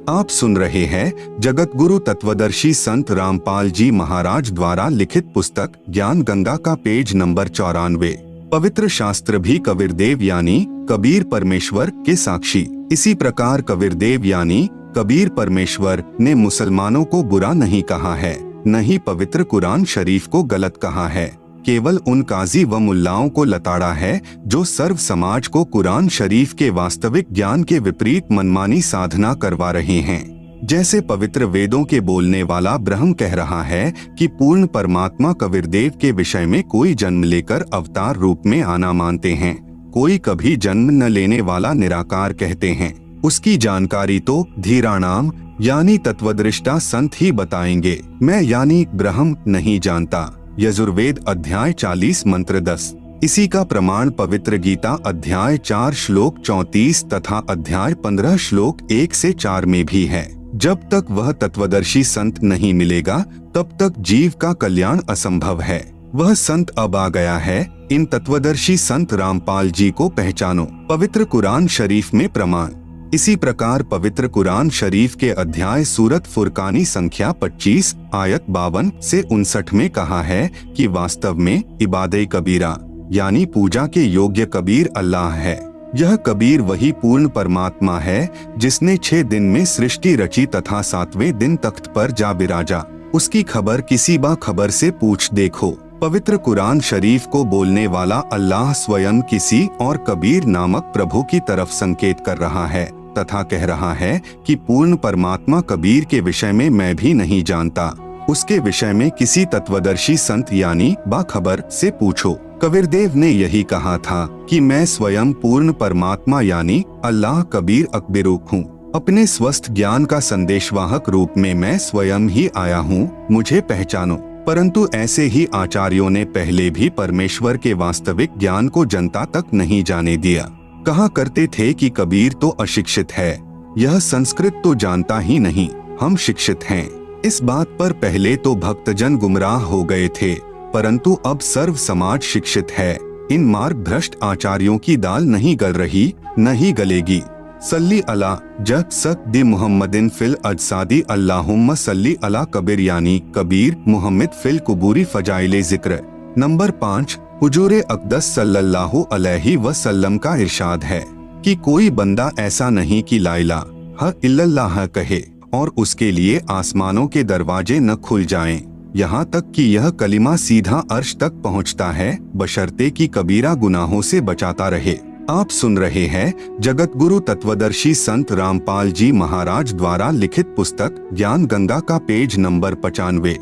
आप सुन रहे हैं जगत गुरु तत्वदर्शी संत रामपाल जी महाराज द्वारा लिखित पुस्तक ज्ञान गंगा का पेज नंबर 94। पवित्र शास्त्र भी कबीरदेव यानी कबीर परमेश्वर के साक्षी। इसी प्रकार कबीरदेव यानी कबीर परमेश्वर ने मुसलमानों को बुरा नहीं कहा है, न ही पवित्र कुरान शरीफ को गलत कहा है। केवल उन काजी व मुल्लाओं को लताड़ा है जो सर्व समाज को कुरान शरीफ के वास्तविक ज्ञान के विपरीत मनमानी साधना करवा रहे हैं। जैसे पवित्र वेदों के बोलने वाला ब्रह्म कह रहा है कि पूर्ण परमात्मा कबीरदेव के विषय में कोई जन्म लेकर अवतार रूप में आना मानते हैं, कोई कभी जन्म न लेने वाला निराकार कहते हैं। उसकी जानकारी तो धीराणाम यानी तत्वदृष्टा संत ही बताएंगे। मैं यानी ब्रह्म नहीं जानता। यजुर्वेद अध्याय 40 मंत्र 10। इसी का प्रमाण पवित्र गीता अध्याय 4 श्लोक 34 तथा अध्याय 15 श्लोक 1 से 4 में भी है। जब तक वह तत्वदर्शी संत नहीं मिलेगा तब तक जीव का कल्याण असंभव है। वह संत अब आ गया है। इन तत्वदर्शी संत रामपाल जी को पहचानो। पवित्र कुरान शरीफ में प्रमाण। इसी प्रकार पवित्र कुरान शरीफ के अध्याय सूरत फुरकानी संख्या 25 आयत 52 से 59 में कहा है कि वास्तव में इबादे कबीरा यानी पूजा के योग्य कबीर अल्लाह है। यह कबीर वही पूर्ण परमात्मा है जिसने 6 दिन में सृष्टि रची तथा 7वें दिन तख्त पर जा विराजा। उसकी खबर किसी बा खबर से पूछ देखो। पवित्र कुरान शरीफ को बोलने वाला अल्लाह स्वयं किसी और कबीर नामक प्रभु की तरफ संकेत कर रहा है तथा कह रहा है कि पूर्ण परमात्मा कबीर के विषय में मैं भी नहीं जानता। उसके विषय में किसी तत्वदर्शी संत यानी बाखबर से पूछो। कबीरदेव ने यही कहा था कि मैं स्वयं पूर्ण परमात्मा यानी अल्लाह कबीर अकबरूक हूँ। अपने स्वस्थ ज्ञान का संदेशवाहक रूप में मैं स्वयं ही आया हूँ, मुझे पहचानो। परंतु ऐसे ही आचार्यों ने पहले भी परमेश्वर के वास्तविक ज्ञान को जनता तक नहीं जाने दिया। कहा करते थे कि कबीर तो अशिक्षित है, यह संस्कृत तो जानता ही नहीं, हम शिक्षित हैं। इस बात पर पहले तो भक्तजन गुमराह हो गए थे, परंतु अब सर्व समाज शिक्षित है। इन मार्ग भ्रष्ट आचार्यों की दाल नहीं गल रही, न ही गलेगी। सल्ली अला जग सक दी मुहम्मदिन फिल अजसादी अल्लाहुम्मा सल्ली अला कबीर यानी कबीर मुहम्मद फिल कुबूरी फजाइले जिक्र। नंबर 5 हुजूर अक़दस सल्लल्लाहु अलैहि वसल्लम का इरशाद है कि कोई बंदा ऐसा नहीं कि ला इलाहा इल्लल्लाह कहे और उसके लिए आसमानों के दरवाजे न खुल जाएं, यहाँ तक कि यह कलिमा सीधा अर्श तक पहुँचता है, बशर्ते कि कबीरा गुनाहों से बचाता रहे। आप सुन रहे हैं जगत गुरु तत्वदर्शी संत रामपाल जी महाराज द्वारा लिखित पुस्तक ज्ञान गंगा का पेज नंबर 95।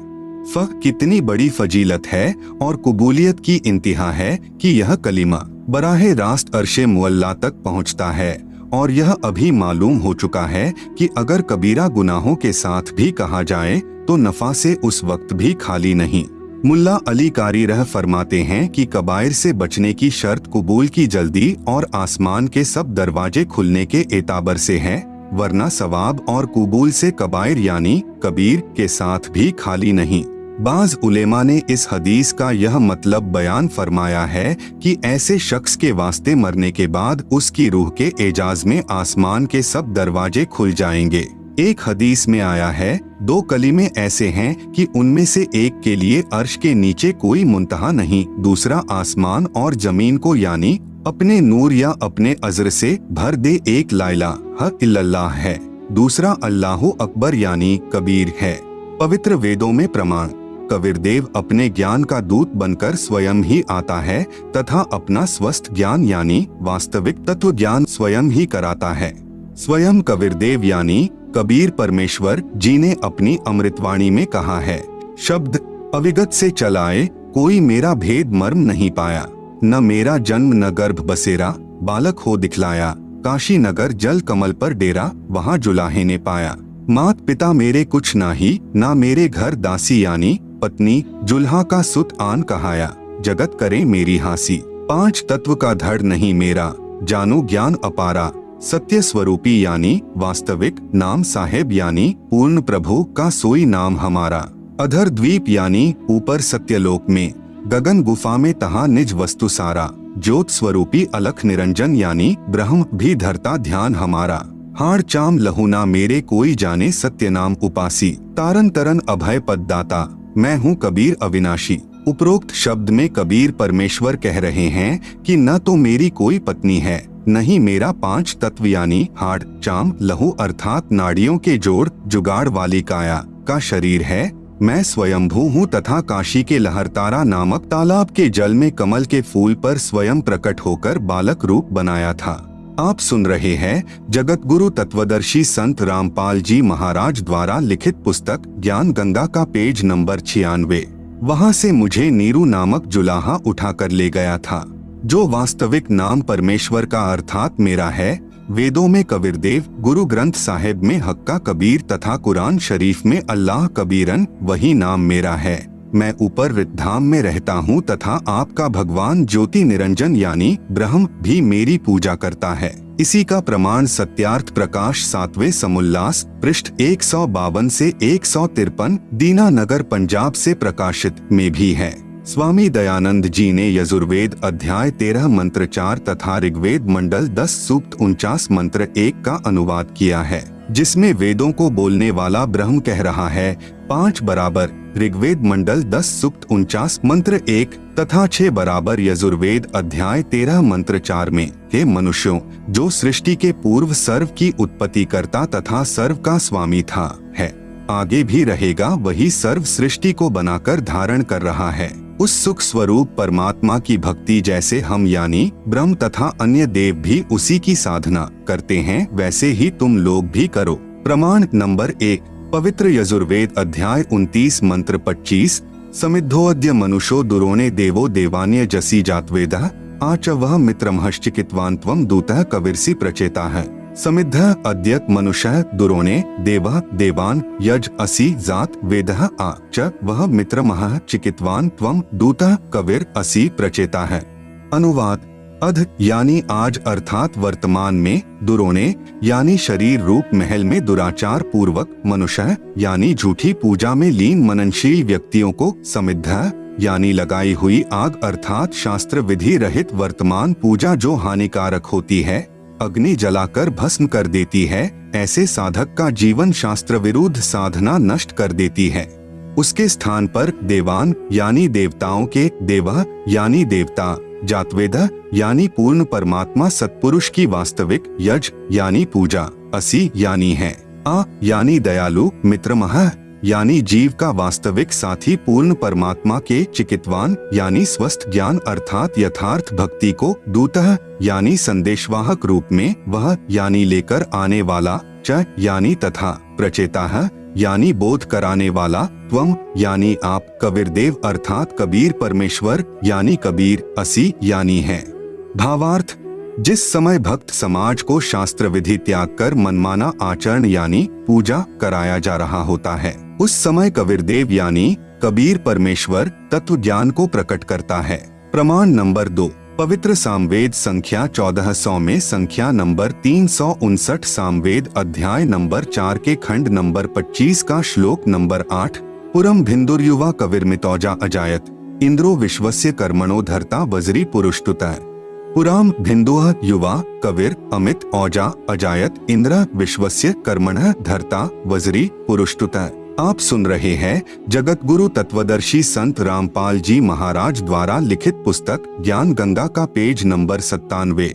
कितनी बड़ी फजीलत है और कबूलियत की इंतहा है कि यह कलिमा बराहे रास्त अर्शे मुअल्ला तक पहुंचता है। और यह अभी मालूम हो चुका है कि अगर कबीरा गुनाहों के साथ भी कहा जाए तो नफा से उस वक्त भी खाली नहीं। मुल्ला अली कारी रह फरमाते हैं कि कबायर से बचने की शर्त कबूल की जल्दी और आसमान के सब दरवाजे खुलने के एताबर से है, वरना सवाब और कबूल से कबायर यानी कबीर के साथ भी खाली नहीं। बाज उलेमा ने इस हदीस का यह मतलब बयान फरमाया है कि ऐसे शख्स के वास्ते मरने के बाद उसकी रूह के एजाज में आसमान के सब दरवाजे खुल जाएंगे। एक हदीस में आया है 2 कलीमे ऐसे हैं कि उनमें से एक के लिए अर्श के नीचे कोई मुंतहा नहीं, दूसरा आसमान और जमीन को यानी अपने नूर या अपने अज़र से भर दे। एक ला इलाहा इल्लल्लाह है, दूसरा अल्लाहु अकबर यानी कबीर है। पवित्र वेदों में प्रमाण। कबीरदेव अपने ज्ञान का दूत बनकर स्वयं ही आता है तथा अपना स्वस्थ ज्ञान यानी वास्तविक तत्व ज्ञान स्वयं ही कराता है। स्वयं कबीरदेव यानी कबीर परमेश्वर जी ने अपनी अमृतवाणी में कहा है, शब्द अविगत से चलाए कोई मेरा भेद मर्म नहीं पाया, न मेरा जन्म न गर्भ बसेरा, बालक हो दिखलाया, काशी नगर जल कमल पर डेरा, वहाँ जुलाहे ने पाया। मात पिता मेरे कुछ नाही, ना मेरे घर दासी यानी पत्नी, जुल्हा का सुत आन कहाया, जगत करे मेरी हासी। 5 तत्व का धड़ नहीं मेरा, जानो ज्ञान अपारा, सत्य स्वरूपी यानी वास्तविक, नाम साहेब यानी पूर्ण प्रभु का सोई नाम हमारा। अधर द्वीप यानी ऊपर सत्यलोक में, गगन गुफा में तहा निज वस्तु सारा, ज्योत स्वरूपी अलख निरंजन यानी ब्रह्म भी धरता ध्यान हमारा। हाड़ चाम लहुना मेरे कोई जाने सत्य नाम उपासी, तारन तरन अभय पद दाता, मैं हूँ कबीर अविनाशी। उपरोक्त शब्द में कबीर परमेश्वर कह रहे हैं कि न तो मेरी कोई पत्नी है, नहीं मेरा 5 तत्व यानी हाड़ चाम लहू अर्थात नाड़ियों के जोड़ जुगाड़ वाली काया का शरीर है। मैं स्वयंभू हूँ तथा काशी के लहरतारा नामक तालाब के जल में कमल के फूल पर स्वयं प्रकट होकर बालक रूप बनाया था। आप सुन रहे हैं जगत गुरु तत्वदर्शी संत रामपाल जी महाराज द्वारा लिखित पुस्तक ज्ञान गंगा का पेज नंबर 96। वहाँ से मुझे नीरू नामक जुलाहा उठाकर ले गया था, जो वास्तविक नाम परमेश्वर का अर्थात मेरा है। वेदों में कबीरदेव, गुरु ग्रंथ साहिब में हक्का कबीर तथा कुरान शरीफ में अल्लाह कबीरन वही नाम मेरा है। मैं ऊपर रितधाम में रहता हूँ तथा आपका भगवान ज्योति निरंजन यानी ब्रह्म भी मेरी पूजा करता है। इसी का प्रमाण सत्यार्थ प्रकाश 7वें समुल्लास पृष्ठ 152 से 153 दीनानगर पंजाब से प्रकाशित में भी है। स्वामी दयानंद जी ने यजुर्वेद अध्याय 13 मंत्र 4 तथा ऋग्वेद मंडल 10 सूक्त 49 मंत्र 1 का अनुवाद किया है, जिसमें वेदों को बोलने वाला ब्रह्म कह रहा है 5 बराबर ऋग्वेद मंडल 10 सूक्त 49 मंत्र 1 तथा 6 बराबर यजुर्वेद अध्याय 13 मंत्र 4 में हे मनुष्यों, जो सृष्टि के पूर्व सर्व की उत्पत्ति करता तथा सर्व का स्वामी था, है, आगे भी रहेगा, वही सर्व सृष्टि को बनाकर धारण कर रहा है। उस सुख स्वरूप परमात्मा की भक्ति जैसे हम यानी ब्रह्म तथा अन्य देव भी उसी की साधना करते हैं, वैसे ही तुम लोग भी करो। प्रमाण नंबर 1 पवित्र यजुर्वेद अध्याय 29 मंत्र 25 समिद्धोऽद्य मनुष्यो दुरोणे देवो देवान्य जसी जातवेदः आच वह मित्रमहश्चिकित्वान् त्वं दूतः कविर्सि प्रचेताः। समिद्ध अद्यत मनुष्य दुरोणे देवः देवान यज असि जात वेदः आ च वह मित्रमः चिकित्वान त्वं दूतः कविर असि प्रचेता है। अनुवाद अध यानी आज अर्थात वर्तमान में, दुरोणे यानी शरीर रूप महल में दुराचार पूर्वक, मनुष्य यानी झूठी पूजा में लीन मननशील व्यक्तियों को, समिद्ध यानी लगाई हुई आग अर्थात शास्त्र विधि रहित वर्तमान पूजा जो हानिकारक होती है, अग्नि जलाकर भस्म कर देती है, ऐसे साधक का जीवन शास्त्र विरुद्ध साधना नष्ट कर देती है। उसके स्थान पर देवान यानी देवताओं के, देवः यानी देवता, जातवेद यानी पूर्ण परमात्मा सत्पुरुष की वास्तविक, यज यानी पूजा, असि यानी है, आ यानी दयालु, मित्रमः यानी जीव का वास्तविक साथी पूर्ण परमात्मा के, चिकित्वान यानी स्वस्थ ज्ञान अर्थात यथार्थ भक्ति को, दूतः यानी संदेशवाहक रूप में, वह यानी लेकर आने वाला, च यानी तथा, प्रचेताः यानी बोध कराने वाला, त्वम यानी आप, कबीरदेव अर्थात कबीर परमेश्वर यानी कबीर, असि यानी है। भावार्थ जिस समय भक्त समाज को शास्त्र विधि त्याग कर मनमाना आचरण यानी पूजा कराया जा रहा होता है, उस समय कबीरदेव यानी कबीर परमेश्वर तत्व ज्ञान को प्रकट करता है। प्रमाण नंबर 2 पवित्र सामवेद संख्या 1400 में संख्या नंबर 359 सामवेद अध्याय नंबर 4 के खंड नंबर 25 का श्लोक नंबर 8 पुरम भिन्दुर्युवा कविर्मितौजा अजायत इंद्रो विश्वस्य कर्मणो धर्ता वज्री पुरुषतुतः। पुराम भिन्दुः युवा कविर अमित औजा अजायत इंद्र विश्वस्य कर्मणः धर्ता वज्री पुरुषतुतः। आप सुन रहे हैं जगत गुरु तत्वदर्शी संत रामपाल जी महाराज द्वारा लिखित पुस्तक ज्ञान गंगा का पेज नंबर 97।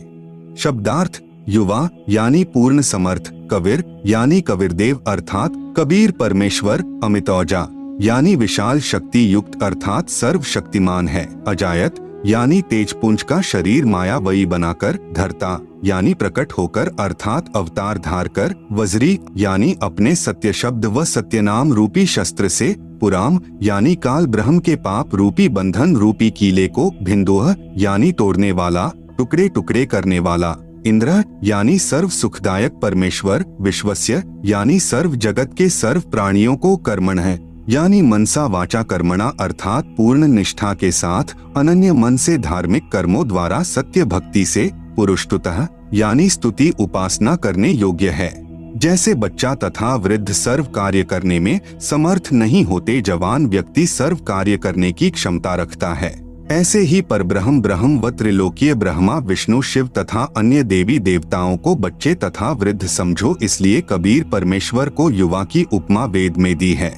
शब्दार्थ युवा यानी पूर्ण समर्थ, कबीर यानी कबीरदेव अर्थात कबीर परमेश्वर, अमितौजा यानी विशाल शक्ति युक्त अर्थात सर्वशक्तिमान है, अजायत यानी तेजपुंज का शरीर मायावयी बनाकर, धरता यानी प्रकट होकर अर्थात अवतार धार कर, वज्री यानी अपने सत्य शब्द व सत्य नाम रूपी शस्त्र से, पुराम यानी काल ब्रह्म के पाप रूपी बंधन रूपी कीले को, भिन्दुः यानी तोड़ने वाला, टुकड़े टुकड़े करने वाला, इंद्र यानी सर्व सुखदायक परमेश्वर, विश्वस्य यानी सर्व जगत के सर्व प्राणियों को, कर्मण है यानी मनसा वाचा कर्मणा अर्थात पूर्ण निष्ठा के साथ अनन्य मन से धार्मिक कर्मों द्वारा सत्य भक्ति से, पुरुषतुतः यानी स्तुति उपासना करने योग्य है। जैसे बच्चा तथा वृद्ध सर्व कार्य करने में समर्थ नहीं होते, जवान व्यक्ति सर्व कार्य करने की क्षमता रखता है, ऐसे ही परब्रह्म ब्रह्म व त्रिलोकीय ब्रह्मा विष्णु शिव तथा अन्य देवी देवताओं को बच्चे तथा वृद्ध समझो, इसलिए कबीर परमेश्वर को युवा की उपमा वेद में दी है।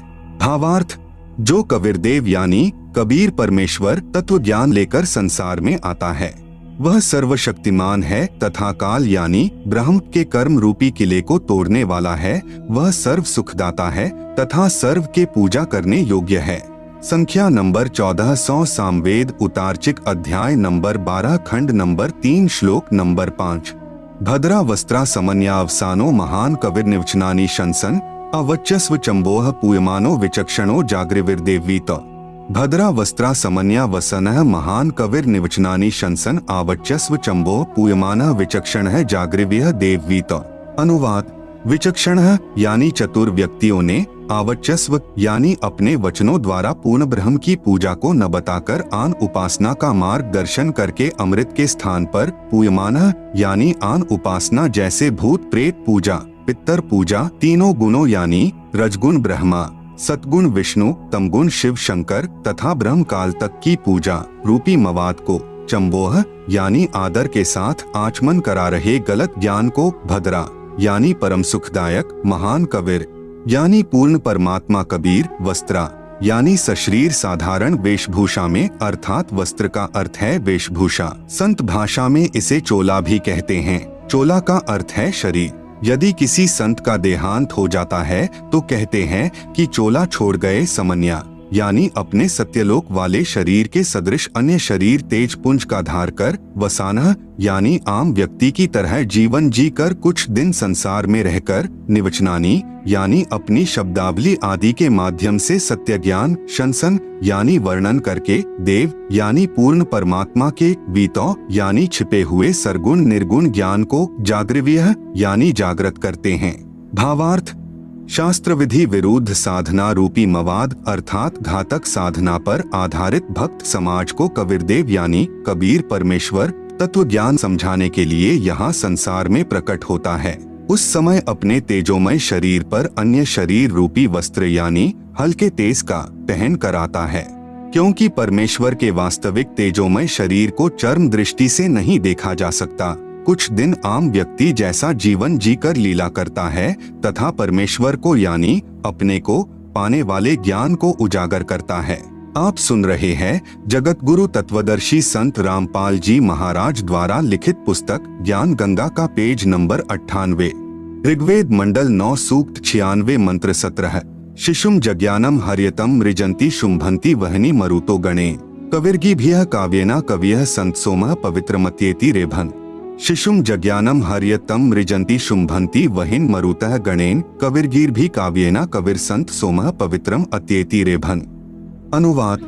भावार्थ, जो कबीरदेव यानी कबीर परमेश्वर तत्व ज्ञान लेकर संसार में आता है, वह सर्वशक्तिमान है तथा काल यानी ब्रह्म के कर्म रूपी किले को तोड़ने वाला है। वह सर्व सुखदाता है तथा सर्व के पूजा करने योग्य है। संख्या नंबर 1400 सामवेद उतार्चिक अध्याय नंबर 12 खंड नंबर 3 श्लोक नंबर 5। भद्रा वस्त्रा समन्यावसानो महान कविर्निवचनानि शंसन अवच्यस्व चंबोह पूयमानो विचक्षणो जागृविर्देवीत। भद्रा वस्त्रा समन्या वसनः महान कविर्निवचनानि शंसन आवच्यस्व चंबोह पूयमानः विचक्षणः जागृव्यः देववीत। अनुवाद, विचक्षण यानी चतुर व्यक्तियों ने, आवच्यस्व यानी अपने वचनों द्वारा पूर्ण ब्रह्म की पूजा को न बताकर आन उपासना का मार्गदर्शन करके अमृत के स्थान पर पूयमान यानी आन उपासना जैसे भूत प्रेत पूजा, पितर पूजा, तीनों गुणों यानी रजगुण ब्रह्मा, सतगुण विष्णु, तमगुण शिव शंकर तथा ब्रह्म काल तक की पूजा रूपी मवाद को चंबोह यानी आदर के साथ आचमन करा रहे गलत ज्ञान को भद्रा यानी परम सुखदायक महान कबीर यानी पूर्ण परमात्मा कबीर, वस्त्रा यानी सशरीर साधारण वेशभूषा में, अर्थात वस्त्र का अर्थ है वेशभूषा। संत भाषा में इसे चोला भी कहते हैं। चोला का अर्थ है शरीर। यदि किसी संत का देहांत हो जाता है तो कहते हैं कि चोला छोड़ गए समन्या यानी अपने सत्यलोक वाले शरीर के सदृश अन्य शरीर तेज पुंज का धार कर, वसाना यानी आम व्यक्ति की तरह जीवन जी कर कुछ दिन संसार में रहकर, निवचनानी यानी अपनी शब्दावली आदि के माध्यम से सत्य ज्ञान, शंसन यानी वर्णन करके, देव यानी पूर्ण परमात्मा के, वीतो यानी छिपे हुए सरगुण निर्गुण ज्ञान को, जागृव्य यानी जागृत करते हैं। भावार्थ, शास्त्र विधि विरुद्ध साधना रूपी मवाद अर्थात घातक साधना पर आधारित भक्त समाज को कबीरदेव यानी कबीर परमेश्वर तत्व ज्ञान समझाने के लिए यहाँ संसार में प्रकट होता है। उस समय अपने तेजोमय शरीर पर अन्य शरीर रूपी वस्त्र यानी हल्के तेज का पहन कर आता है, क्योंकि परमेश्वर के वास्तविक तेजोमय शरीर को चर्म दृष्टि से नहीं देखा जा सकता। कुछ दिन आम व्यक्ति जैसा जीवन जीकर लीला करता है तथा परमेश्वर को यानी अपने को पाने वाले ज्ञान को उजागर करता है। आप सुन रहे हैं जगत गुरु तत्वदर्शी संत रामपाल जी महाराज द्वारा लिखित पुस्तक ज्ञान गंगा का पेज नंबर 98। ऋग्वेद मंडल 9 सूक्त 96 मंत्र 17। शिशुम जज्ञानम हर्यतम मृजंती शुंभंती वहनी मरुतो गणे कविर्गिभ्यः काव्येना कवियः संत सोमः पवित्रमत्येति रेभन। शिशुम जज्ञानम हर्यतम मृजंती शुंभंती वहिन मरुतः गणेन कविर्गीर्भि काव्येना कविर संत सोमः पवित्रम अत्येति रेभन। अनुवाद,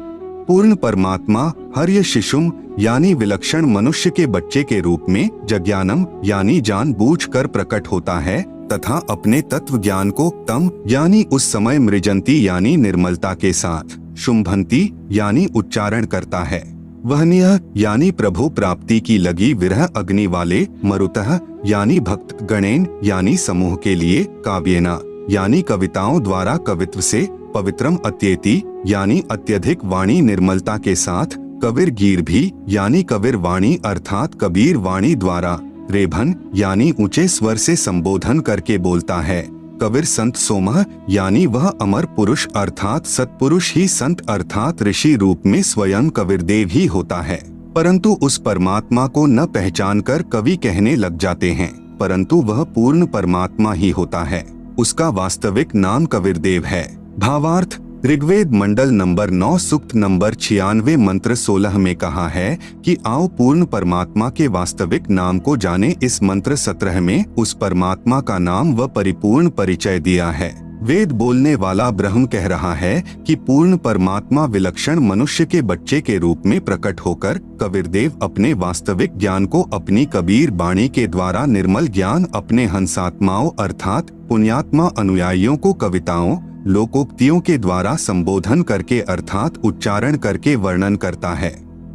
पूर्ण परमात्मा हर्य शिशुम यानी विलक्षण मनुष्य के बच्चे के रूप में, जज्ञानम यानी जानबूझकर प्रकट होता है तथा अपने तत्व ज्ञान को तम यानी उस समय मृजंती यानी निर्मलता के साथ, शुंभंती यानी उच्चारण करता है, वहनीय यानी प्रभु प्राप्ति की लगी विरह अग्नि वाले, मरुतः यानी भक्त, गणेन यानी समूह के लिए, काव्येना यानी कविताओं द्वारा कवित्व से, पवित्रम अत्येति यानी अत्यधिक वाणी निर्मलता के साथ, कबीर गीर भी यानी कबीर वाणी अर्थात कबीर वाणी द्वारा, रेभन यानी ऊंचे स्वर से संबोधन करके बोलता है, कबीर संत सोमः यानी वह अमर पुरुष अर्थात सत्पुरुष ही संत अर्थात ऋषि रूप में स्वयं कबीरदेव ही होता है। परंतु उस परमात्मा को न पहचान कर कवि कहने लग जाते हैं, परंतु वह पूर्ण परमात्मा ही होता है। उसका वास्तविक नाम कबीरदेव है। भावार्थ, ऋग्वेद मंडल नंबर 9 सूक्त नंबर 96 मंत्र 16 में कहा है कि आओ पूर्ण परमात्मा के वास्तविक नाम को जाने। इस मंत्र 17 में उस परमात्मा का नाम व परिपूर्ण परिचय दिया है। वेद बोलने वाला ब्रह्म कह रहा है कि पूर्ण परमात्मा विलक्षण मनुष्य के बच्चे के रूप में प्रकट होकर कबीरदेव अपने वास्तविक ज्ञान को अपनी कबीर बाणी के द्वारा निर्मल ज्ञान अपने हंसात्माओं अर्थात पुण्यात्मा अनुयायियों को कविताओं लोकोक्तियों के द्वारा संबोधन करके अर्थात उच्चारण करके वर्णन करता है।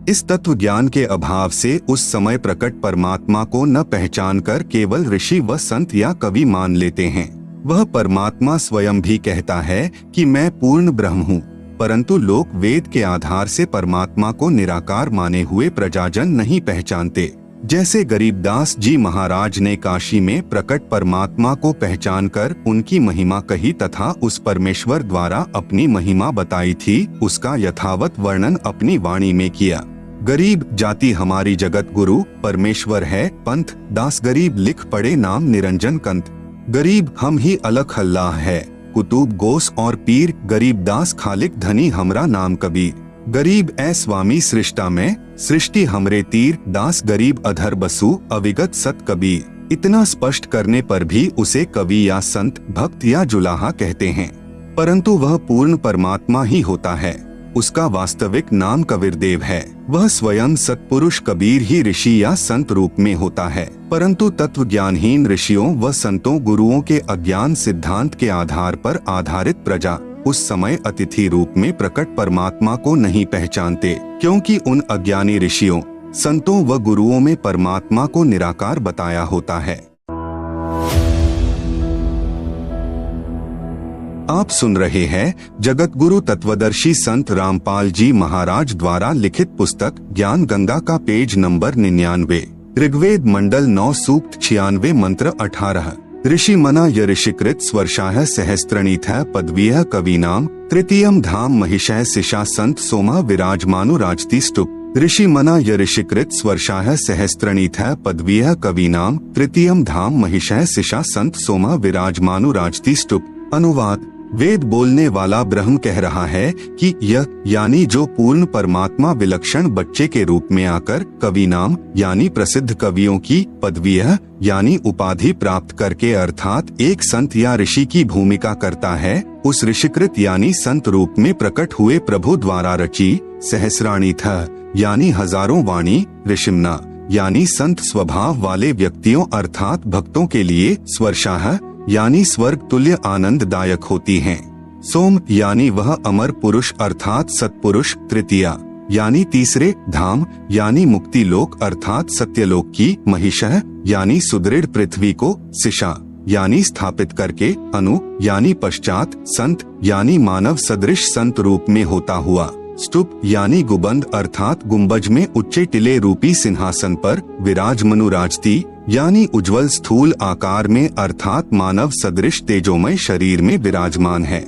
इस तत्व ज्ञान के अभाव से उस समय प्रकट परमात्मा को न पहचान कर केवल ऋषि व संत या कवि मान लेते हैं। वह परमात्मा स्वयं भी कहता है कि मैं पूर्ण ब्रह्म हूँ। परंतु लोग वेद के आधार से परमात्मा को निराकार माने हुए प्रजाजन नहीं पहचानते। जैसे गरीबदास जी महाराज ने काशी में प्रकट परमात्मा को पहचानकर उनकी महिमा कही तथा उस परमेश्वर द्वारा अपनी महिमा बताई थी, उसका यथावत वर्णन अपनी वाणी में किया। गरीब जाति हमारी जगत गुरु परमेश्वर है पंथ, दास गरीब लिख पड़े नाम निरंजन कंत। गरीब हम ही अलख अल्लाह है, कुतुब गोस और पीर, गरीब दास खालिक धनी हमरा नाम कबीर। गरीब ऐ स्वामी सृष्टा में, सृष्टि हमरे तीर, दास गरीब अधर बसु अविगत सत कबीर। इतना स्पष्ट करने पर भी उसे कवि या संत, भक्त या जुलाहा कहते हैं, परंतु वह पूर्ण परमात्मा ही होता है। उसका वास्तविक नाम कबीरदेव है। वह स्वयं सत्पुरुष कबीर ही ऋषि या संत रूप में होता है, परंतु तत्व ज्ञानहीन ऋषियों व संतों गुरुओं के अज्ञान सिद्धांत के आधार पर आधारित प्रजा उस समय अतिथि रूप में प्रकट परमात्मा को नहीं पहचानते, क्योंकि उन अज्ञानी ऋषियों, संतों व गुरुओं में परमात्मा को निराकार बताया होता है। आप सुन रहे हैं जगत गुरु तत्वदर्शी संत रामपाल जी महाराज द्वारा लिखित पुस्तक ज्ञान गंगा का पेज नंबर 99। ऋग्वेद मंडल 9 सूक्त 96 मंत्र 18। ऋषि मना य ऋषिकृत स्वर्षाः सहस्रणीथः पदवीयः कवीनाम तृतीयम धाम महिषः सिषा संत सोमा विराजमानु राजति स्तुप। ऋषि मना य ऋषिकृत स्वर्षाः सहस्रणीथः पदवीयः कवीनाम तृतीयम धाम महिषः सिषा संत सोमा विराजमानु राजति स्तुप। अनुवाद। वेद बोलने वाला ब्रह्म कह रहा है कि यह यानी जो पूर्ण परमात्मा विलक्षण बच्चे के रूप में आकर कवि नाम यानी प्रसिद्ध कवियों की, पदवीयः यानी उपाधि प्राप्त करके अर्थात एक संत या ऋषि की भूमिका करता है, उस ऋषिकृत यानी संत रूप में प्रकट हुए प्रभु द्वारा रची, सहस्राणीथः यानी हजारों वाणी, ऋषिमना यानी संत स्वभाव वाले व्यक्तियों अर्थात भक्तों के लिए, स्वर्षाः यानी स्वर्ग तुल्य आनंददायक होती हैं। सोम यानी वह अमर पुरुष अर्थात सत्पुरुष, तृतीया यानी तीसरे, धाम यानी मुक्ति लोक अर्थात सत्यलोक की, महिषः यानी सुदृढ़ पृथ्वी को, सिषा यानी स्थापित करके, अनु यानी पश्चात, संत यानी मानव सदृश संत रूप में होता हुआ, स्तूप यानी गुबंद अर्थात गुंबज में उच्चे टिले रूपी सिंहासन पर, विराजमनु राजती यानी उज्जवल स्थूल आकार में अर्थात मानव सदृश तेजोमय शरीर में विराजमान है।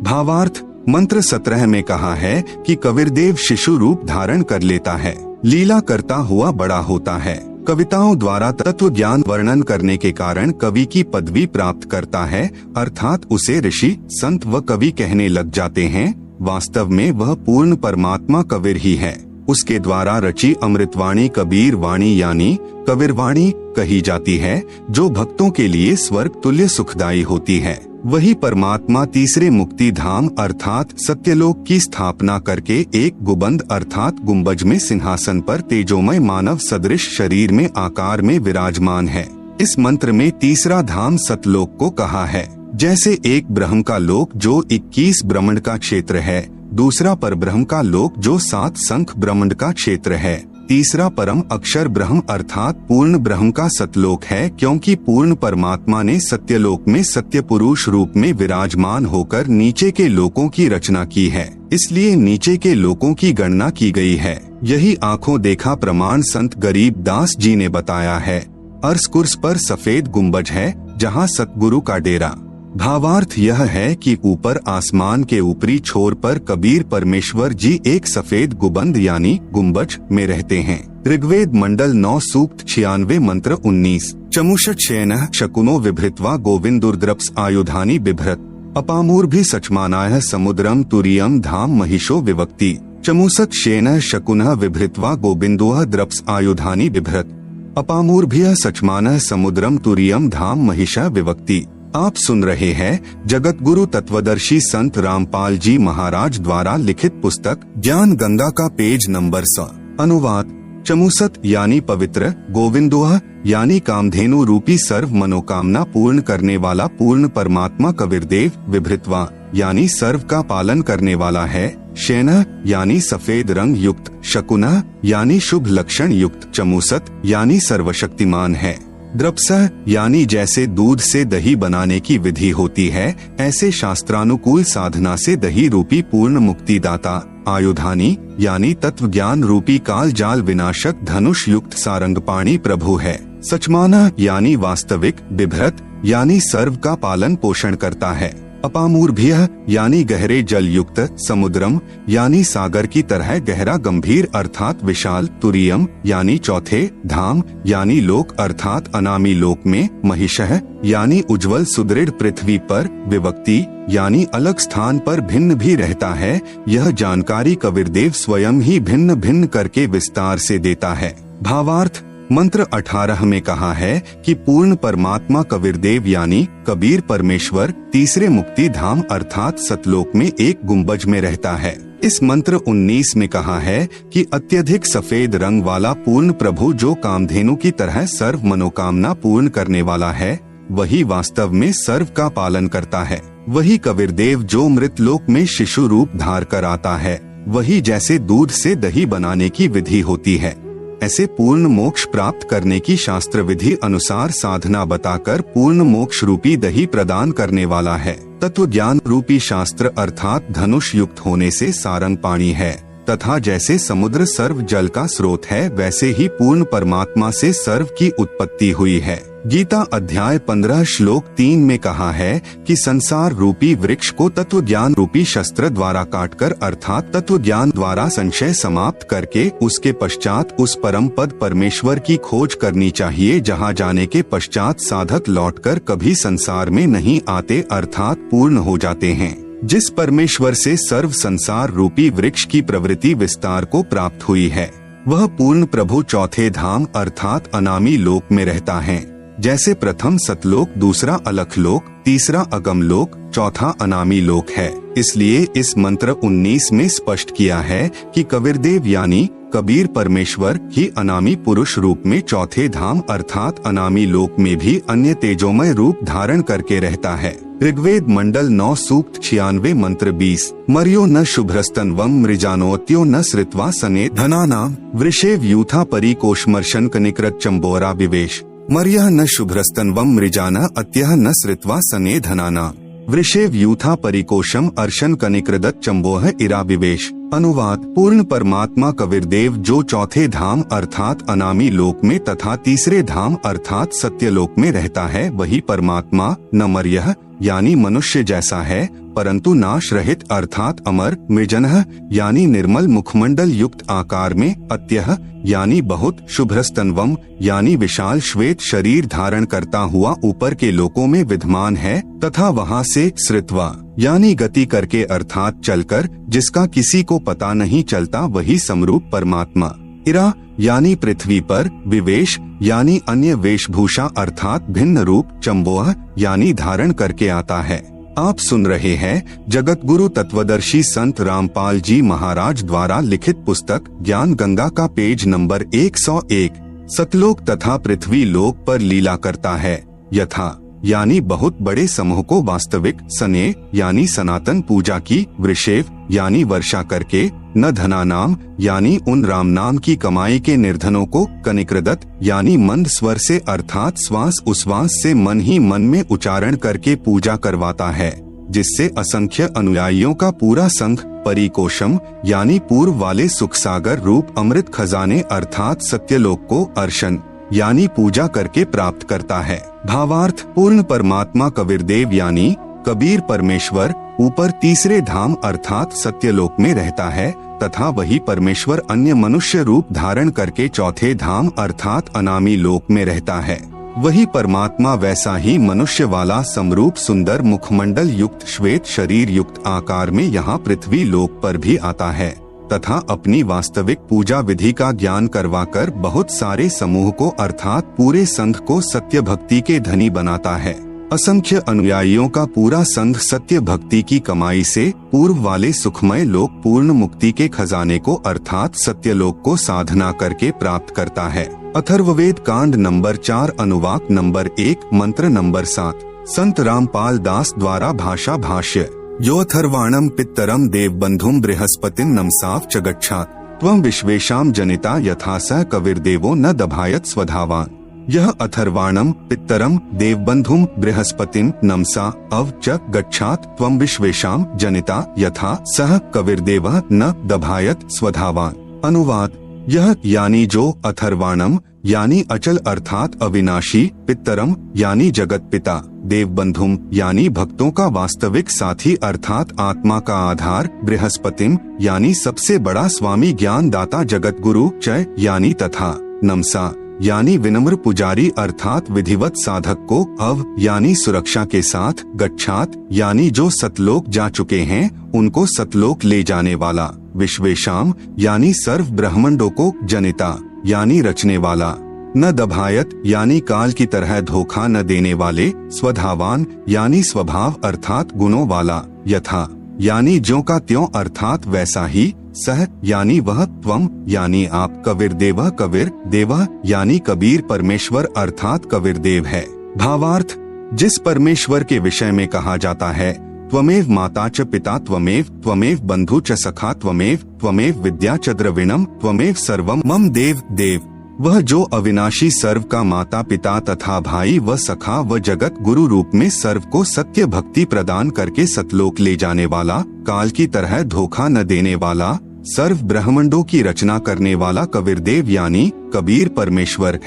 भावार्थ। मंत्र 17 में कहा है कि कबीरदेव शिशु रूप धारण कर लेता है, लीला करता हुआ बड़ा होता है, कविताओं द्वारा तत्व ज्ञान वर्णन करने के कारण कवि की पदवी प्राप्त करता है, अर्थात उसे ऋषि, संत व कवि कहने लग जाते हैं। वास्तव में वह पूर्ण परमात्मा कबीर ही है। उसके द्वारा रची अमृतवाणी कबीर वाणी यानी कबीरवाणी कही जाती है, जो भक्तों के लिए स्वर्ग तुल्य सुखदायी होती है। वही परमात्मा तीसरे मुक्ति धाम अर्थात सत्यलोक की स्थापना करके एक गुबंद अर्थात गुंबज में सिंहासन पर तेजोमय मानव सदृश शरीर में आकार में विराजमान है। इस मंत्र में तीसरा धाम सतलोक को कहा है। जैसे एक ब्रह्म का लोक जो 21 ब्रह्मांड का क्षेत्र है, दूसरा परब्रह्म का लोक जो 7 संख ब्रह्मांड का क्षेत्र है, तीसरा परम अक्षर ब्रह्म अर्थात पूर्ण ब्रह्म का सतलोक है, क्योंकि पूर्ण परमात्मा ने सत्यलोक में सत्य पुरुष रूप में विराजमान होकर नीचे के लोकों की रचना की है, इसलिए नीचे के लोकों की गणना की गई है। यही आंखों देखा प्रमाण संत गरीब दास जी ने बताया है। अर्श कुर्स पर सफेद गुंबज है जहाँ सतगुरु का डेरा। भावार्थ यह है कि ऊपर आसमान के ऊपरी छोर पर कबीर परमेश्वर जी एक सफेद गुबंद यानी गुंबज में रहते हैं। ऋग्वेद मंडल 9 सूक्त 96 मंत्र 19। चमुषट शयनः शकुनो विभृत्वा गोविंदुर्द्रप्स आयुधानि बिभ्रत अपामूर्भि सचमानाय समुद्रम तुरीयम धाम महिषो विवक्ति। चमुसत शयनः शकुनः विभृत्वा गोविंदुः द्रप्स आयुधानि बिभ्रत अपामूर्भ्यः सचमानः समुद्रम तुरीयम धाम महिषा विवक्ति। आप सुन रहे हैं जगत गुरु तत्वदर्शी संत रामपाल जी महाराज द्वारा लिखित पुस्तक ज्ञान गंगा का पेज नंबर 100। अनुवाद। चमुसत यानी पवित्र, गोविंदुः यानी कामधेनु रूपी सर्व मनोकामना पूर्ण करने वाला पूर्ण परमात्मा कबीरदेव, विभृत्वा यानी सर्व का पालन करने वाला है, शयनः यानी सफेद रंग युक्त, शकुनः यानी शुभ लक्षण युक्त, चमुसत यानी सर्वशक्तिमान है। द्रप्सह यानी जैसे दूध से दही बनाने की विधि होती है, ऐसे शास्त्रानुकूल साधना से दही रूपी पूर्ण मुक्तिदाता आयुधानी यानी तत्व ज्ञान रूपी काल जाल विनाशक धनुष युक्त सारंगपाणी प्रभु है। सचमाना यानी वास्तविक, बिभ्रत यानी सर्व का पालन पोषण करता है। अपामूर्भ्यः यानी गहरे जल युक्त, समुद्रम यानी सागर की तरह गहरा गंभीर अर्थात विशाल, तुरीयम यानी चौथे, धाम यानी लोक अर्थात अनामी लोक में, महिषः यानी उज्जवल सुदृढ़ पृथ्वी पर, विभक्ति यानी अलग स्थान पर भिन्न भी रहता है। यह जानकारी कबीरदेव स्वयं ही भिन्न भिन्न करके विस्तार से देता है। भावार्थ मंत्र 18 में कहा है कि पूर्ण परमात्मा कबीरदेव यानी कबीर परमेश्वर तीसरे मुक्ति धाम अर्थात सतलोक में एक गुंबज में रहता है। इस मंत्र 19 में कहा है कि अत्यधिक सफेद रंग वाला पूर्ण प्रभु जो कामधेनु की तरह सर्व मनोकामना पूर्ण करने वाला है, वही वास्तव में सर्व का पालन करता है। वही कबीरदेव जो मृतलोक में शिशु रूप धार कर आता है, वही जैसे दूध से दही बनाने की विधि होती है, ऐसे पूर्ण मोक्ष प्राप्त करने की शास्त्र विधि अनुसार साधना बताकर पूर्ण मोक्ष रूपी दही प्रदान करने वाला है। तत्व ज्ञान रूपी शास्त्र अर्थात धनुष युक्त होने से सारंग पाणी है तथा जैसे समुद्र सर्व जल का स्रोत है, वैसे ही पूर्ण परमात्मा से सर्व की उत्पत्ति हुई है। गीता अध्याय 15 श्लोक 3 में कहा है कि संसार रूपी वृक्ष को तत्व ज्ञान रूपी शस्त्र द्वारा काटकर अर्थात तत्व ज्ञान द्वारा संशय समाप्त करके उसके पश्चात उस परम पद परमेश्वर की खोज करनी चाहिए, जहां जाने के पश्चात साधक लौटकर कभी संसार में नहीं आते अर्थात पूर्ण हो जाते हैं। जिस परमेश्वर से सर्व संसार रूपी वृक्ष की प्रवृत्ति विस्तार को प्राप्त हुई है, वह पूर्ण प्रभु चौथे धाम अर्थात अनामी लोक में रहता है। जैसे प्रथम सतलोक, दूसरा अलख लोक, तीसरा अगम लोक, चौथा अनामी लोक है। इसलिए इस मंत्र 19 में स्पष्ट किया है कि कबीरदेव यानी कबीर परमेश्वर ही अनामी पुरुष रूप में चौथे धाम अर्थात अनामी लोक में भी अन्य तेजोमय रूप धारण करके रहता है। ऋग्वेद मंडल 9 सूक्त 96 मंत्र 20 मर्यो न शुभ्रस्तन्वम मृजानोत्यो न श्रित्वा सने धनानाम वृषेव यूथा परिकोशमर्शन कनिकृत चंबोरा विवेश मर्यः न शुभ्रस्तन्वम मृजाना अत्यः न श्रित्वा सने धनाना वृषेव यूथा परिकोशम अर्शन कनिकृदत चंबोह इरा विवेश। अनुवाद पूर्ण परमात्मा कबीरदेव जो चौथे धाम अर्थात अनामी लोक में तथा तीसरे धाम अर्थात सत्यलोक में रहता है, वही परमात्मा न मर्यः यानी मनुष्य जैसा है, परंतु नाश रहित अर्थात अमर, मृजनः यानी निर्मल मुखमंडल युक्त आकार में, अत्यः यानी बहुत, शुभ्रस्तन्वम यानी विशाल श्वेत शरीर धारण करता हुआ ऊपर के लोकों में विद्यमान है, तथा वहां से श्रित्वा यानी गति करके अर्थात चलकर, जिसका किसी को पता नहीं चलता, वही समरूप परमात्मा। इरा यानी पृथ्वी पर, विवेश यानी अन्य वेशभूषा अर्थात भिन्न रूप, चंबोह यानी धारण करके आता है। आप सुन रहे हैं जगत गुरु तत्वदर्शी संत रामपाल जी महाराज द्वारा लिखित पुस्तक ज्ञान गंगा का पेज नंबर 101। सतलोक तथा पृथ्वी लोक पर लीला करता है। यथा यानी बहुत बड़े समूह को वास्तविक, सने यानी सनातन पूजा की, वृषेव यानी वर्षा करके, न धना नाम यानी उन राम नाम की कमाई के निर्धनों को, कनिकृदत यानी मंद स्वर से अर्थात श्वास उश्वास से मन ही मन में उच्चारण करके पूजा करवाता है, जिससे असंख्य अनुयायियों का पूरा संघ, परिकोशम यानी पूर्व वाले सुख सागर रूप अमृत खजाने अर्थात सत्यलोक को अर्शन यानी पूजा करके प्राप्त करता है। भावार्थ पूर्ण परमात्मा कबीरदेव यानी कबीर परमेश्वर ऊपर तीसरे धाम अर्थात सत्यलोक में रहता है, तथा वही परमेश्वर अन्य मनुष्य रूप धारण करके चौथे धाम अर्थात अनामी लोक में रहता है। वही परमात्मा वैसा ही मनुष्य वाला समरूप सुंदर मुखमंडल युक्त श्वेत शरीर युक्त आकार में यहाँ पृथ्वी लोक पर भी आता है, तथा अपनी वास्तविक पूजा विधि का ज्ञान करवाकर बहुत सारे समूह को अर्थात पूरे संघ को सत्य भक्ति के धनी बनाता है। असंख्य अनुयायियों का पूरा संघ सत्य भक्ति की कमाई से पूर्व वाले सुखमय लोक पूर्ण मुक्ति के खजाने को अर्थात सत्यलोक को साधना करके प्राप्त करता है। अथर्ववेद कांड नंबर 4 अनुवाक नंबर 1 मंत्र नंबर 7 संत रामपाल दास द्वारा भाषा भाष्य। योऽथर्वाणं पित्तरं देवबन्धुं बृहस्पतिं नमसाव च गच्छात् त्वं विश्वेशां जनिता यथा स कविर्देवो न दभायत स्वधावान्। यह अथर्वाणम पितरम देवबंधुम बृहस्पतिम नमसा अव च गच्छात त्वं विश्वेशाम जनिता यथा सह कविर्देवः न दभायत स्वधावान। अनुवाद, यह यानी जो अथर्वाणम यानी अचल अर्थात अविनाशी, पितरम यानी जगत पिता, देवबंधुम यानी भक्तों का वास्तविक साथी अर्थात आत्मा का आधार, बृहस्पतिम यानी सबसे बड़ा स्वामी ज्ञान दाता जगत गुरु, च यानी तथा, नमसा यानी विनम्र पुजारी अर्थात विधिवत साधक को, अव यानी सुरक्षा के साथ, गच्छात यानी जो सतलोक जा चुके हैं उनको सतलोक ले जाने वाला, विश्वेशाम यानी सर्व ब्रह्मांडों को, जनिता यानी रचने वाला, न दभायत यानी काल की तरह धोखा न देने वाले, स्वधावान यानी स्वभाव अर्थात गुणों वाला, यथा यानी ज्यों का त्यों अर्थात वैसा ही, सह यानी वह, त्वम यानी आप, कविर्देवः कविर देवः यानी कबीर परमेश्वर अर्थात कविर्देव है। भावार्थ, जिस परमेश्वर के विषय में कहा जाता है त्वमेव माता च पिता त्वमेव बंधु च सखा त्वमेव विद्या च द्रविणम त्वमेव सर्वम मम देव देव, वह जो अविनाशी सर्व का माता पिता तथा भाई व सखा व जगत गुरु रूप में सर्व को सत्य भक्ति प्रदान करके सतलोक ले जाने वाला, काल की तरह धोखा न देने वाला, सर्व ब्रह्मांडों की रचना करने वाला कबीरदेव यानी कबीर परमेश्वर है।